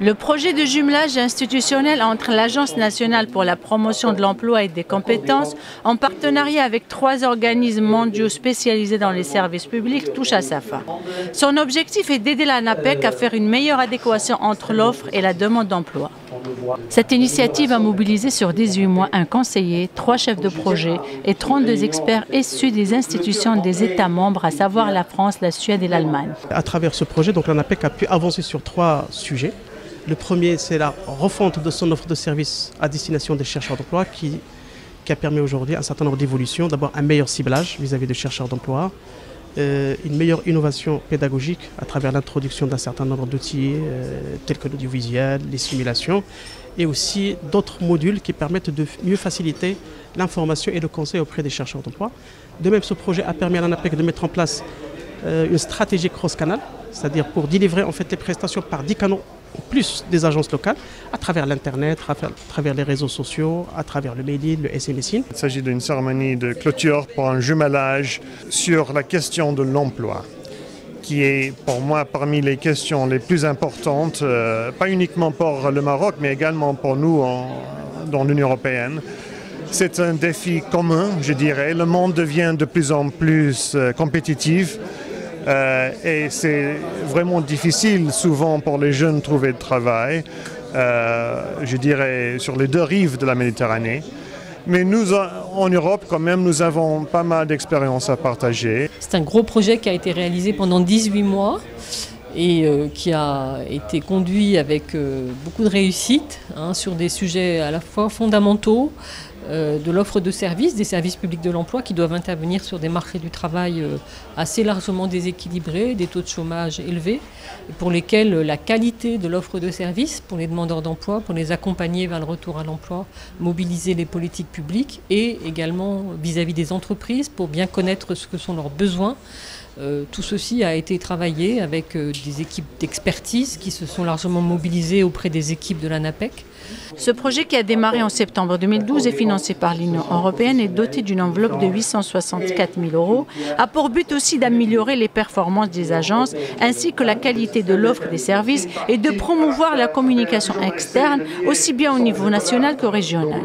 Le projet de jumelage institutionnel entre l'Agence nationale pour la promotion de l'emploi et des compétences, en partenariat avec 3 organismes mondiaux spécialisés dans les services publics, touche à sa fin. Son objectif est d'aider l'ANAPEC à faire une meilleure adéquation entre l'offre et la demande d'emploi. Cette initiative a mobilisé sur 18 mois un conseiller, 3 chefs de projet et 32 experts issus des institutions des États membres, à savoir la France, la Suède et l'Allemagne. À travers ce projet, l'ANAPEC a pu avancer sur 3 sujets. Le premier, c'est la refonte de son offre de services à destination des chercheurs d'emploi qui a permis aujourd'hui un certain nombre d'évolutions. D'abord, un meilleur ciblage vis-à-vis des chercheurs d'emploi, une meilleure innovation pédagogique à travers l'introduction d'un certain nombre d'outils tels que l'audiovisuel, les simulations, et aussi d'autres modules qui permettent de mieux faciliter l'information et le conseil auprès des chercheurs d'emploi. De même, ce projet a permis à l'ANAPEC de mettre en place une stratégie cross-canal, c'est-à-dire pour délivrer en fait les prestations par 10 canaux plus des agences locales, à travers l'Internet, à travers les réseaux sociaux, à travers le mailing, le SMS. Il s'agit d'une cérémonie de clôture pour un jumelage sur la question de l'emploi, qui est pour moi parmi les questions les plus importantes, pas uniquement pour le Maroc, mais également pour nous dans l'Union européenne. C'est un défi commun, je dirais. Le monde devient de plus en plus compétitif. Et c'est vraiment difficile souvent pour les jeunes de trouver de travail, je dirais sur les 2 rives de la Méditerranée. Mais nous, en Europe, quand même, nous avons pas mal d'expériences à partager. C'est un gros projet qui a été réalisé pendant 18 mois et qui a été conduit avec beaucoup de réussite sur des sujets à la fois fondamentaux, de l'offre de services, des services publics de l'emploi qui doivent intervenir sur des marchés du travail assez largement déséquilibrés, des taux de chômage élevés, et pour lesquels la qualité de l'offre de services pour les demandeurs d'emploi, pour les accompagner vers le retour à l'emploi, mobiliser les politiques publiques et également vis-à-vis des entreprises pour bien connaître ce que sont leurs besoins. Tout ceci a été travaillé avec des équipes d'expertise qui se sont largement mobilisées auprès des équipes de l'ANAPEC. Ce projet, qui a démarré en septembre 2012 et financé par l'Union européenne, est doté d'une enveloppe de 864 000 €, a pour but aussi d'améliorer les performances des agences ainsi que la qualité de l'offre des services et de promouvoir la communication externe aussi bien au niveau national que régional.